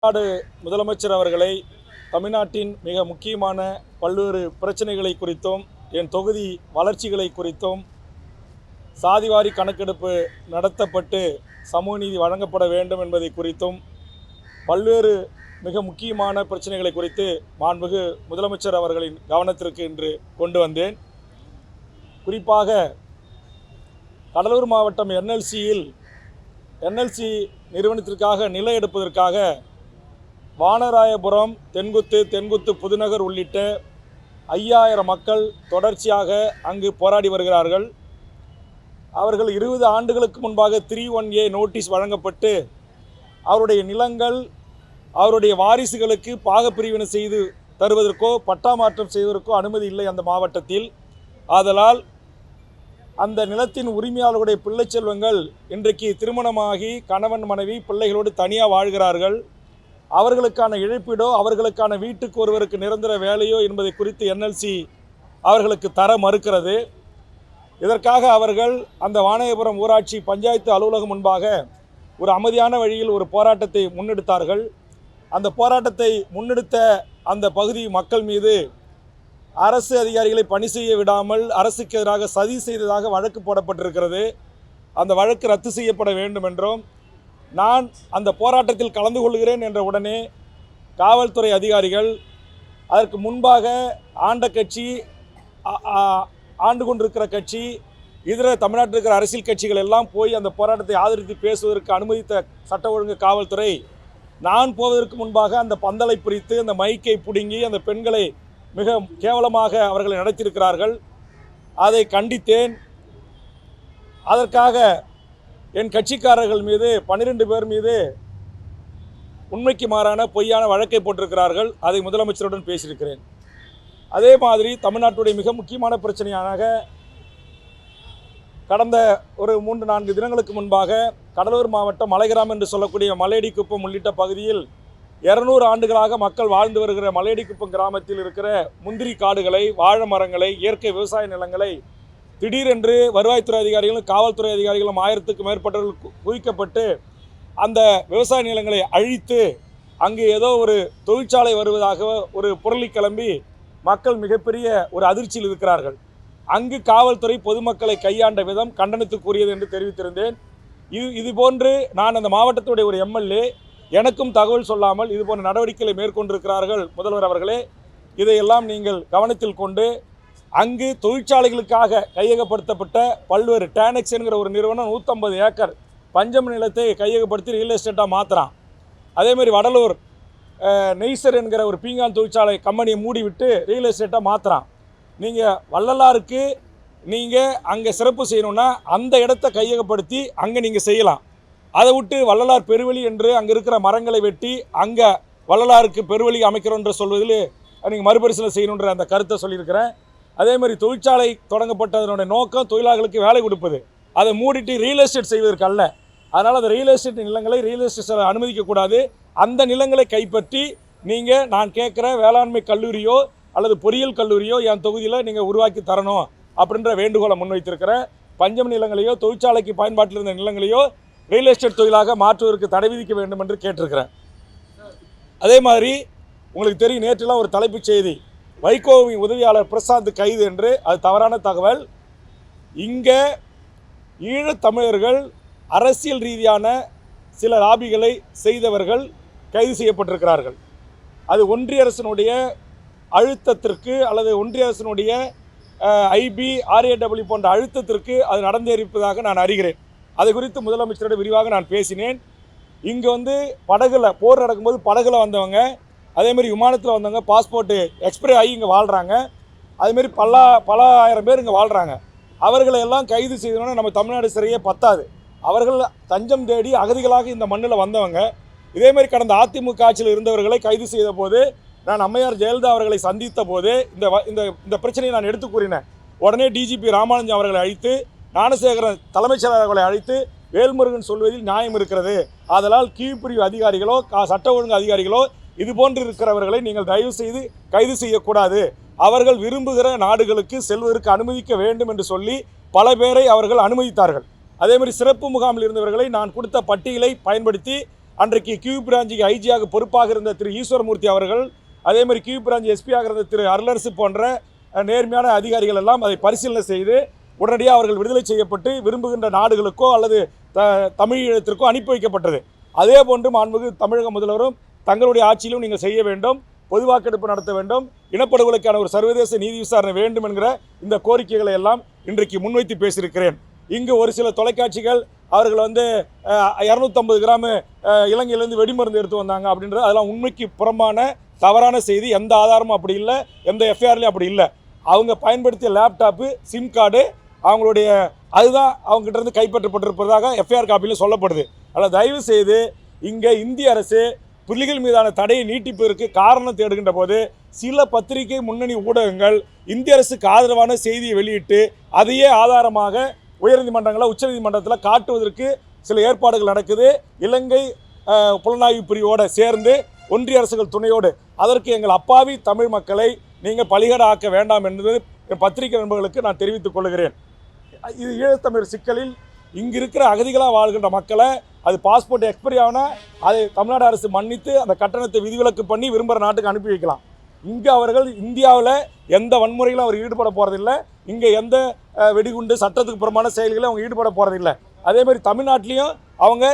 தமிழ்நாடு முதலமைச்சர் அவர்களை தமிழ்நாட்டின் மிக முக்கியமான பல்வேறு பிரச்சனைகளை குறித்தும் என் தொகுதி வளர்ச்சிகளை குறித்தும் சாதிவாரி கணக்கெடுப்பு நடத்தப்பட்டு சமூக நீதி வழங்கப்பட வேண்டும் என்பதை குறித்தும் பல்வேறு மிக முக்கியமான பிரச்சனைகளை குறித்து மாண்புமிகு முதலமைச்சர் அவர்களின் கவனத்திற்கு இன்று கொண்டு வந்தேன். குறிப்பாக கடலூர் மாவட்டம் என்எல்சி நிறுவனத்திற்காக நிலம் எடுப்பதற்காக வானராயபுரம், தென்குத்து புதுநகர் உள்ளிட்ட 5000 மக்கள் தொடர்ச்சியாக அங்கு போராடி வருகிறார்கள். அவர்கள் 20 ஆண்டுகளுக்கு முன்பாக 3-1A நோட்டீஸ் வழங்கப்பட்டு அவருடைய நிலங்கள் அவருடைய வாரிசுகளுக்கு பாகப்பிரிவினை செய்து தருவதற்கோ பட்டா மாற்றம் செய்வதற்கோ அனுமதி இல்லை அந்த மாவட்டத்தில். ஆதலால் அந்த நிலத்தின் உரிமையாளர்களுடைய பிள்ளை செல்வங்கள் இன்றைக்கு திருமணமாகி கணவன் மனைவி பிள்ளைகளோடு தனியாக வாழ்கிறார்கள். அவர்களுக்கான இழப்பீடோ அவர்களுக்கான வீட்டுக்கு ஒருவருக்கு நிரந்தர வேலையோ என்பதை குறித்து என்எல்சி அவர்களுக்கு தர மறுக்கிறது. இதற்காக அவர்கள் அந்த வானராயபுரம் ஊராட்சி பஞ்சாயத்து அலுவலகம் முன்பாக ஒரு அமைதியான வழியில் ஒரு போராட்டத்தை முன்னெடுத்தார்கள். அந்த போராட்டத்தை முன்னெடுத்த அந்த பகுதி மக்கள் மீது அரசு அதிகாரிகளை பணி செய்ய விடாமல் அரசுக்கு எதிராக சதி செய்ததாக வழக்கு போடப்பட்டிருக்கிறது. அந்த வழக்கு ரத்து செய்யப்பட வேண்டும் என்றும், நான் அந்த போராட்டத்தில் கலந்து கொள்கிறேன் என்ற உடனே காவல்துறை அதிகாரிகள் அதற்கு முன்பாக ஆண்ட கட்சி, ஆண்டு கொண்டிருக்கிற கட்சி, இதர தமிழ்நாட்டில் இருக்கிற அரசியல் கட்சிகள் எல்லாம் போய் அந்த போராட்டத்தை ஆதரித்து பேசுவதற்கு அனுமதித்த சட்ட ஒழுங்கு காவல்துறை நான் போவதற்கு முன்பாக அந்த பந்தலை பிரித்து அந்த மைக்கை பிடுங்கி அந்த பெண்களை மிக கேவலமாக அவர்களை நடத்தியிருக்கிறார்கள். அதை கண்டித்தேன். அதற்காக என் கட்சிக்காரர்கள் மீது 12 பேர் மீது உண்மைக்கு மாறான பொய்யான வழக்கை போட்டிருக்கிறார்கள். அதை முதலமைச்சருடன் பேசியிருக்கிறேன். அதே மாதிரி தமிழ்நாட்டுடைய மிக முக்கியமான பிரச்சனையாக கடந்த ஒரு 3-4 தினங்களுக்கு முன்பாக கடலூர் மாவட்டம் மலைகிராமம் என்று சொல்லக்கூடிய மலையடிக்குப்பம் உள்ளிட்ட பகுதியில் 200 ஆண்டுகளாக மக்கள் வாழ்ந்து வருகிற மலையடிக்குப்பம் கிராமத்தில் இருக்கிற முந்திரி காடுகளை, வாழை மரங்களை, இயற்கை விவசாய நிலங்களை திடீரென்று வருவாய்த்துறை அதிகாரிகளும் காவல்துறை அதிகாரிகளும் 1000க்கும் மேற்பட்டவர்கள் குவிக்கப்பட்டு அந்த விவசாய நிலங்களை அழித்து அங்கு ஏதோ ஒரு தொழிற்சாலை வருவதாக ஒரு புரளி கிளம்பி மக்கள் மிகப்பெரிய ஒரு அதிர்ச்சியில் இருக்கிறார்கள். அங்கு காவல்துறை பொதுமக்களை கையாண்ட விதம் கண்டனத்துக்குரியது என்று தெரிவித்திருந்தேன். இதுபோன்று நான் அந்த மாவட்டத்துடைய ஒரு எம்எல்ஏ, எனக்கும் தகவல் சொல்லாமல் இதுபோன்ற நடவடிக்கைகளை மேற்கொண்டிருக்கிறார்கள். முதல்வர் அவர்களே, இதையெல்லாம் நீங்கள் கவனத்தில் கொண்டு அங்கு தொழிற்சாலைகளுக்காக கையகப்படுத்தப்பட்ட பல்வேறு டேனெக்ஸ் என்கிற ஒரு நிறுவனம் 150 ஏக்கர் பஞ்சம் நிலத்தை கையகப்படுத்தி ரியல் எஸ்டேட்டாக மாற்றுறான். அதேமாதிரி வடலூர் நெய்சர் என்கிற ஒரு பீங்கான் தொழிற்சாலை கம்பெனியை மூடிவிட்டு ரியல் எஸ்டேட்டாக மாற்றுறான். நீங்கள் வள்ளலாருக்கு நீங்கள் அங்கே சிறப்பு செய்யணுன்னா அந்த இடத்த கையகப்படுத்தி அங்கே நீங்கள் செய்யலாம். அதை விட்டு வள்ளலார் பெருவழி என்று அங்கே இருக்கிற மரங்களை வெட்டி அங்கே வள்ளலாருக்கு பெருவழி அமைக்கிறோன்ற சொல்வதில் நீங்கள் மறுபரிசீலனை செய்யணுன்ற அந்த கருத்தை சொல்லியிருக்கிறேன். அதே மாதிரி தொழிற்சாலை தொடங்கப்பட்டதனுடைய நோக்கம் தொழிலாளர்களுக்கு வேலை கொடுப்பது. அதை மூடிட்டு ரியல் எஸ்டேட் செய்வதற்கு அல்ல. அதனால் அந்த ரியல் எஸ்டேட் நிலங்களை ரியல் எஸ்டேட் அனுமதிக்கக்கூடாது. அந்த நிலங்களை கைப்பற்றி நீங்கள் நான் கேட்குற வேளாண்மை கல்லூரியோ அல்லது பொறியியல் கல்லூரியோ என் தொகுதியில் நீங்கள் உருவாக்கி தரணும் அப்படின்ற வேண்டுகோளை முன்வைத்திருக்கிறேன். பஞ்சம் நிலங்களையோ தொழிற்சாலைக்கு பயன்பாட்டில் இருந்த நிலங்களையோ ரியல் எஸ்டேட் தொழிலாக மாற்றுவதற்கு தடை விதிக்க வேண்டும் என்று கேட்டிருக்கிறேன். அதே மாதிரி உங்களுக்கு தெரியும், நேற்றுலாம் ஒரு தலைப்புச் செய்தி, வைகோவின் உதவியாளர் பிரசாந்த் கைது என்று. அது தவறான தகவல். இங்கே ஈழத்தமிழர்கள் அரசியல் ரீதியான சில லாபிகளை செய்தவர்கள் கைது செய்யப்பட்டிருக்கிறார்கள். அது ஒன்றிய அரசினுடைய அழுத்தத்திற்கு அல்லது ஒன்றிய அரசினுடைய IB, RAW போன்ற அழுத்தத்திற்கு அது நடந்தேறிப்பதாக நான் அறிகிறேன். அது குறித்து முதலமைச்சரிடம் விரிவாக நான் பேசினேன். இங்கே படகுல போர் நடக்கும்போது படகுல வந்தவங்க, அதேமாதிரி விமானத்தில் வந்தவங்க பாஸ்போர்ட்டு எக்ஸ்பைரி ஆகி இங்கே வாழ்கிறாங்க. அதுமாரி பல ஆயிரம் பேர் இங்கே வாழ்கிறாங்க. அவர்களை எல்லாம் கைது செய்தோன்னா நம்ம தமிழ்நாடு சிறையே பத்தாது. அவர்கள் தஞ்சம் தேடி அகதிகளாக இந்த மண்ணில் வந்தவங்க. இதேமாரி கடந்த அதிமுக ஆட்சியில் இருந்தவர்களை கைது செய்த போது நான் அம்மையார் ஜெயலலிதா அவர்களை சந்தித்த போது இந்த பிரச்சனையை நான் எடுத்து கூறினேன். உடனே DGP ராமானுஜம் அவர்களை அழைத்து, ஞானசேகரன் தலைமைச் செயலாளர்களை அழைத்து, வேல்முருகன் சொல்வதில் நியாயம் இருக்கிறது, அதனால் கீழ்பிரிவு அதிகாரிகளோ சட்ட ஒழுங்கு அதிகாரிகளோ இதுபோன்று இருக்கிறவர்களை நீங்கள் தயவு செய்து கைது செய்யக்கூடாது, அவர்கள் விரும்புகிற நாடுகளுக்கு செல்வதற்கு அனுமதிக்க வேண்டும் என்று சொல்லி பல பேரை அவர்கள் அனுமதித்தார்கள். அதேமாதிரி சிறப்பு முகாமில் இருந்தவர்களை நான் கொடுத்த பட்டியலை பயன்படுத்தி அன்றைக்கு கியூ பிராஞ்சுக்கு ஐஜியாக பொறுப்பாக இருந்த திரு ஈஸ்வரமூர்த்தி அவர்கள், அதே மாதிரி கியூ பிராஞ்ச் எஸ்பியாக இருந்த திரு அருளரசு போன்ற நேர்மையான அதிகாரிகள் எல்லாம் அதை பரிசீலனை செய்து உடனடியாக அவர்கள் விடுதலை செய்யப்பட்டு விரும்புகின்ற நாடுகளுக்கோ அல்லது தமிழகத்திற்கோ அனுப்பி வைக்கப்பட்டது. அதே போன்று மாண்புமிகு தமிழக முதல்வரும் தங்களுடைய ஆட்சியிலும் நீங்கள் செய்ய வேண்டும், பொது வாக்கெடுப்பு நடத்த வேண்டும், இனப்படுகொலைக்கான ஒரு சர்வதேச நீதி விசாரணை வேண்டும் என்கிற இந்த கோரிக்கைகளை எல்லாம் இன்றைக்கு முன்வைத்து பேசியிருக்கிறேன். இங்கு ஒரு சில தொலைக்காட்சிகள் அவர்கள் 250 கிராம் இலங்கையிலேருந்து வெடிமருந்து எடுத்து வந்தாங்க அப்படின்றது அதெல்லாம் உண்மைக்கு புறம்பான தவறான செய்தி. எந்த ஆதாரமும் அப்படி இல்லை, எந்த எஃப்ஐஆர்லையும் அப்படி இல்லை. அவங்க பயன்படுத்திய லேப்டாப்பு, சிம் கார்டு அவங்களுடைய அதுதான் அவங்ககிட்ட இருந்து கைப்பற்றப்பட்டிருப்பதாக எஃப்ஐஆர் காப்பியில் சொல்லப்படுது. அதில் தயவு செய்து இங்கே இந்திய அரசு புலிகள் மீதான தடையை நீட்டிப்பதற்கு காரணம் தேடுகின்ற போது சில பத்திரிகை முன்னணி ஊடகங்கள் இந்திய அரசுக்கு ஆதரவான செய்தியை வெளியிட்டு அதையே ஆதாரமாக உயர்நீதிமன்றங்களில் உச்சநீதிமன்றத்தில் காட்டுவதற்கு சில ஏற்பாடுகள் நடக்குது. இலங்கை புலனாய்வு பிரிவோடு சேர்ந்து ஒன்றிய அரசுகள் துணையோடு அதற்கு எங்கள் அப்பாவி தமிழ் மக்களை நீங்கள் பலிகடை ஆக்க வேண்டாம் என்பது பத்திரிகை நண்பர்களுக்கு நான் தெரிவித்துக் கொள்கிறேன். இது ஈழத்தமிழர் சிக்கலில் இங்கு இருக்கிற அகதிகளாக வாழ்கின்ற மக்களை அது பாஸ்போர்ட் எக்ஸ்பைரி ஆனால் அதை தமிழ்நாடு அரசு மன்னித்து அந்த கட்டணத்தை விதிவிலக்கு பண்ணி விரும்புகிற நாட்டுக்கு அனுப்பி வைக்கலாம். இங்கே அவர்கள் இந்தியாவில் எந்த வன்முறையிலும் அவர் ஈடுபட போகிறதில்லை. இங்கே எந்த வெடிகுண்டு சட்டத்துக்கு புறமான செயல்களில் அவங்க ஈடுபட போகிறதில்லை. அதேமாதிரி தமிழ்நாட்டிலையும் அவங்க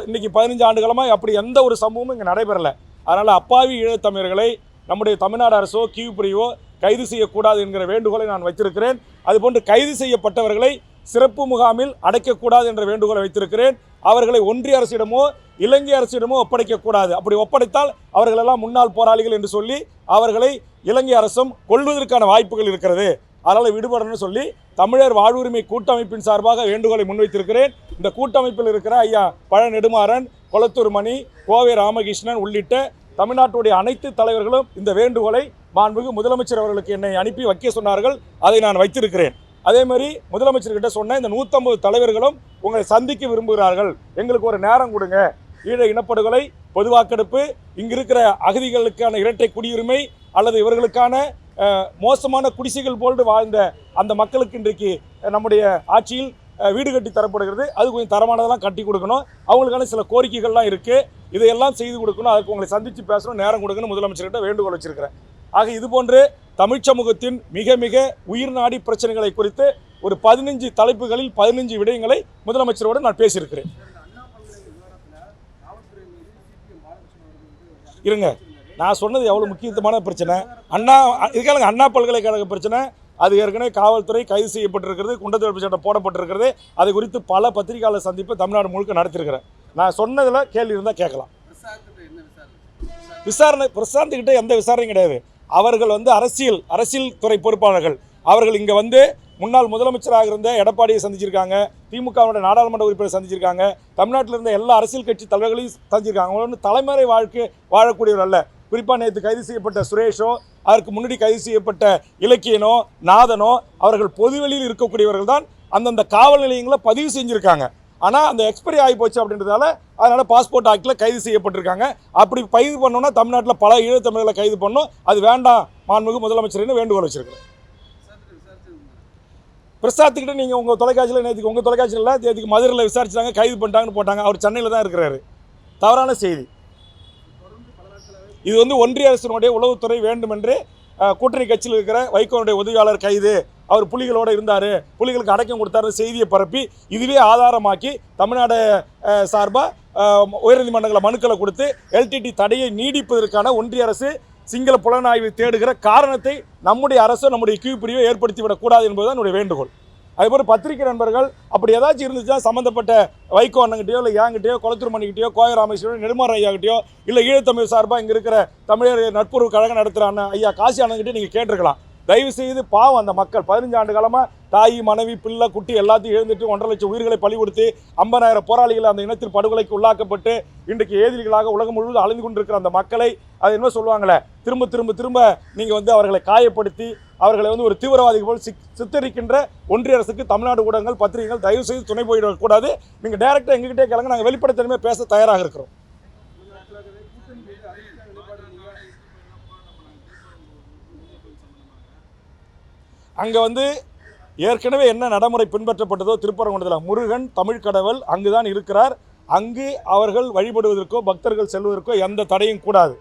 இன்றைக்கி 15 ஆண்டுகளமாக அப்படி எந்த ஒரு சம்பவமும் இங்கே நடைபெறலை. அதனால் அப்பாவி ஈழத்தமிழர்களை நம்முடைய தமிழ்நாடு அரசோ கியூ பிரிவோ கைது செய்யக்கூடாது என்கிற வேண்டுகோளை நான் வைத்திருக்கிறேன். அதுபோன்று கைது செய்யப்பட்டவர்களை சிறப்பு முகாமில் அடைக்கக்கூடாது என்ற வேண்டுகோளை வைத்திருக்கிறேன். அவர்களை ஒன்றிய அரசிடமோ இலங்கை அரசிடமோ ஒப்படைக்கக்கூடாது. அப்படி ஒப்படைத்தால் அவர்களெல்லாம் முன்னாள் போராளிகள் என்று சொல்லி அவர்களை இலங்கை அரசும் கொள்வதற்கான வாய்ப்புகள் இருக்கிறது. அதனால் விடுபடணும்னு சொல்லி தமிழர் வாழ்வுரிமை கூட்டமைப்பின் சார்பாக வேண்டுகோளை முன்வைத்திருக்கிறேன். இந்த கூட்டமைப்பில் இருக்கிற ஐயா பழ நெடுமாறன், கொளத்தூர் மணி, கோவை ராமகிருஷ்ணன் உள்ளிட்ட தமிழ்நாட்டுடைய அனைத்து தலைவர்களும் இந்த வேண்டுகோளை மாண்புமிகு முதலமைச்சர் அவர்களுக்கு என்னை அனுப்பி வைக்க சொன்னார்கள். அதை நான் வைத்திருக்கிறேன். அதே மாதிரி முதலமைச்சர்கிட்ட சொன்ன இந்த 150 தலைவர்களும் உங்களை சந்திக்க விரும்புகிறார்கள், எங்களுக்கு ஒரு நேரம் கொடுங்க. ஈழ இனப்படுகொலை, பொது வாக்கெடுப்பு, இங்கு இருக்கிற அகதிகளுக்கான இரட்டை குடியுரிமை அல்லது இவர்களுக்கான மோசமான குடிசைகள் போன்று வாழ்ந்த அந்த மக்களுக்கு இன்றைக்கு நம்முடைய ஆட்சியில் வீடு கட்டி தரப்படுகிறது. அது கொஞ்சம் தரமானதெல்லாம் கட்டி கொடுக்கணும். அவங்களுக்கான சில கோரிக்கைகள்லாம் இருக்குது. இதையெல்லாம் செய்து கொடுக்கணும். அதுக்கு உங்களை சந்தித்து பேசணும், நேரம் கொடுக்கணும் முதலமைச்சர்கிட்ட வேண்டுகோள் வச்சிருக்கிறேன். ஆக இதுபோன்று தமிழ் சமூகத்தின் மிக மிக உயிர் நாடி பிரச்சனைகளை குறித்து ஒரு 15 தலைப்புகளில் 15 விடயங்களை முதலமைச்சரோடு நான் பேசியிருக்கிறேன். இருங்க, நான் சொன்னது எவ்வளோ முக்கியத்துவமான பிரச்சனை. அண்ணா பல்கலைக்கழக பிரச்சனை, அது ஏற்கனவே காவல்துறை கைது செய்யப்பட்டிருக்கிறது, குண்டத்தடுப்பு சட்டம் போடப்பட்டிருக்கிறது. அது குறித்து பல பத்திரிகையாளர் சந்திப்பு தமிழ்நாடு முழுக்க நடத்திருக்கிறேன். நான் சொன்னதில் கேள்வி இருந்தால் கேட்கலாம். விசாரணை பிரசாந்த்கிட்ட எந்த விசாரணையும் கிடையாது. அவர்கள் அரசியல் துறை பொறுப்பாளர்கள். அவர்கள் இங்கே முன்னாள் முதலமைச்சராக இருந்த எடப்பாடியை சந்திச்சிருக்காங்க, திமுகவுடைய நாடாளுமன்ற உறுப்பினர் சந்திச்சிருக்காங்க, தமிழ்நாட்டில் இருந்த எல்லா அரசியல் கட்சி தலைவர்களையும் சந்திச்சிருக்காங்க. அவங்க தலைமுறை வாழ்க்கை வாழக்கூடியவர் அல்ல. குறிப்பாக நேற்று கைது செய்யப்பட்ட சுரேஷோ, அதற்கு முன்னாடி கைது செய்யப்பட்ட இலக்கியனோ நாதனோ அவர்கள் பொதுவெளியில் இருக்கக்கூடியவர்கள் தான் அந்தந்த காவல் நிலையங்களை பதிவு செஞ்சுருக்காங்க. ஆனால் அந்த எக்ஸ்பைரி ஆகி போச்சு அப்படின்றதால அதனால் பாஸ்போர்ட் ஆக்டில் கைது செய்யப்பட்டிருக்காங்க. அப்படி கைது பண்ணோன்னா தமிழ்நாட்டில் பல ஈழத்தமிழர்களை கைது பண்ணணும். அது வேண்டாம் மாண்புமிகு முதலமைச்சர்னு வேண்டுகோள் வச்சிருக்கிறேன். பிரசாத்துக்கிட்ட நீங்கள் உங்கள் தொலைக்காட்சியில் நேற்றுக்கு உங்கள் தொலைக்காட்சியில் நேற்றுக்கு மதுரையில் விசாரிச்சாங்க, கைது பண்ணிட்டாங்கன்னு போட்டாங்க. அவர் சென்னையில் தான் இருக்கிறாரு. தவறான செய்தி. இது ஒன்றிய அரசினுடைய உளவுத்துறை வேண்டுமென்று கூட்டணி கட்சியில் இருக்கிற வைகோனுடைய உதவியாளர் கைது, அவர் புலிகளோடு இருந்தார், புலிகளுக்கு அடக்கம் கொடுத்தாரு செய்தியை பரப்பி இதுவே ஆதாரமாக்கி தமிழ்நாடு சார்பாக உயர்நீதிமன்றங்களை மனுக்களை கொடுத்து எல்டிடி தடையை நீடிப்பதற்கான ஒன்றிய அரசு சிங்கள புலனாய்வு தேடுகிற காரணத்தை நம்முடைய அரசு நம்முடைய கியூ பிரிவை ஏற்படுத்திவிடக்கூடாது என்பதுதான் என்னுடைய வேண்டுகோள். அதுபோல் பத்திரிகை நண்பர்கள் அப்படி ஏதாச்சும் இருந்துச்சுன்னா சம்மந்தப்பட்ட வைகோ அண்ணங்கிட்டையோ இல்லை ஏங்கிட்டையோ கொளத்தூர் மணிக்கிட்டையோ கோவை ராமேஸ்வரன் நெடுமாறன் ஐயாக்கிட்டையோ இல்லை ஈழத்தமிழ் சார்பாக இங்கே இருக்கிற தமிழர் நட்புறவு கழகம் நடத்துகிற அண்ணன் ஐயா காசி அண்ணங்கிட்டே நீங்கள் கேட்டிருக்கலாம். தயவு செய்து பாவம் அந்த மக்கள் 15 ஆண்டு காலமாக தாய் மனைவி பிள்ளை குட்டி எல்லாத்தையும் எழுந்துட்டு 1.5 லட்சம் உயிர்களை பலி கொடுத்து 50,000 போராளிகள் அந்த இனத்தில் படுகொலைக்கு உள்ளாக்கப்பட்டு இன்றைக்கு ஏதிரிகளாக உலகம் முழுவதும் அழிந்து கொண்டிருக்கிற அந்த மக்களை அது என்ன சொல்லுவாங்களே திரும்ப திரும்ப திரும்ப நீங்கள் அவர்களை காயப்படுத்தி அவர்களை ஒரு தீவிரவாதிகள் போல் சித்தரிக்கின்ற ஒன்றிய அரசுக்கு தமிழ்நாடு ஊடகங்கள் பத்திரிகைகள் தயவு செய்து துணை போயிடக்கூடாது. நீங்கள் டைரெக்டாக எங்ககிட்டே கிளங்க, நாங்கள் வெளிப்படைத்தன்மையாக பேச தயாராக இருக்கிறோம். அங்கே ஏற்கனவே என்ன நடைமுறை பின்பற்றப்பட்டதோ திருப்பரங்குன்றத்தில் முருகன் தமிழ் கடவுள் அங்கு தான் இருக்கிறார். அங்கு அவர்கள் வழிபடுவதற்கோ பக்தர்கள் செல்வதற்கோ எந்த தடையும் கூடாது.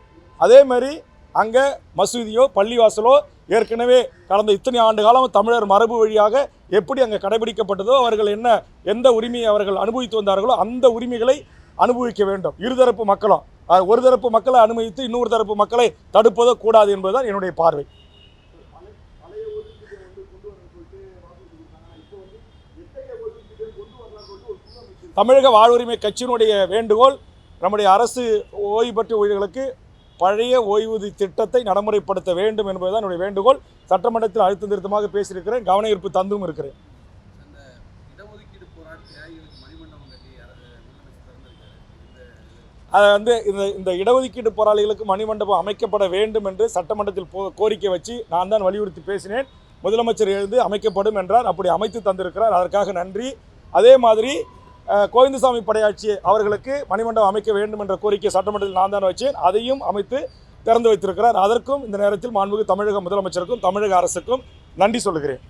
அதே மாதிரி அங்கே மசூதியோ பள்ளிவாசலோ ஏற்கனவே கடந்த இத்தனை ஆண்டு காலம் தமிழர் மரபு வழியாக எப்படி அங்கே கடைபிடிக்கப்பட்டதோ அவர்கள் எந்த உரிமையை அவர்கள் அனுபவித்து வந்தார்களோ அந்த உரிமைகளை அனுபவிக்க வேண்டும். இருதரப்பு மக்களும் ஒரு தரப்பு மக்களை அனுமதித்து இன்னொரு தரப்பு மக்களை தடுப்பதோ கூடாது என்பதுதான் என்னுடைய பார்வை. தமிழக வாழ்வுரிமை கட்சியினுடைய வேண்டுகோள், நம்முடைய அரசு ஓய்வு பெற்ற ஊழியர்களுக்கு பழைய ஓய்வூதிய திட்டத்தை நடைமுறைப்படுத்த வேண்டும் என்பதுதான் என்னுடைய வேண்டுகோள். சட்டமன்றத்தில் அழுத்தம் திருத்தமாக பேசியிருக்கிறேன், கவன ஈர்ப்பு தந்தும் இருக்கிறேன். அதை இந்த இடஒதுக்கீடு போராளிகளுக்கு மணிமண்டபம் அமைக்கப்பட வேண்டும் என்று சட்டமன்றத்தில் கோரிக்கை வச்சு நான் தான் வலியுறுத்தி பேசினேன். முதலமைச்சர் எழுந்து அமைக்கப்படும் என்றார். அப்படி அமைத்து தந்திருக்கிறார், அதற்காக நன்றி. அதே மாதிரி கோவிந்தசாமி படையாட்சி அவர்களுக்கு மணிமண்டபம் அமைக்க வேண்டும் என்ற கோரிக்கை சட்டமன்றத்தில் நான் தான் வச்சேன். அதையும் அமைத்து திறந்து வைத்திருக்கிறார். அதற்கும் இந்த நேரத்தில் மாண்புமிகு தமிழக முதலமைச்சருக்கும் தமிழக அரசுக்கும் நன்றி சொல்கிறேன்.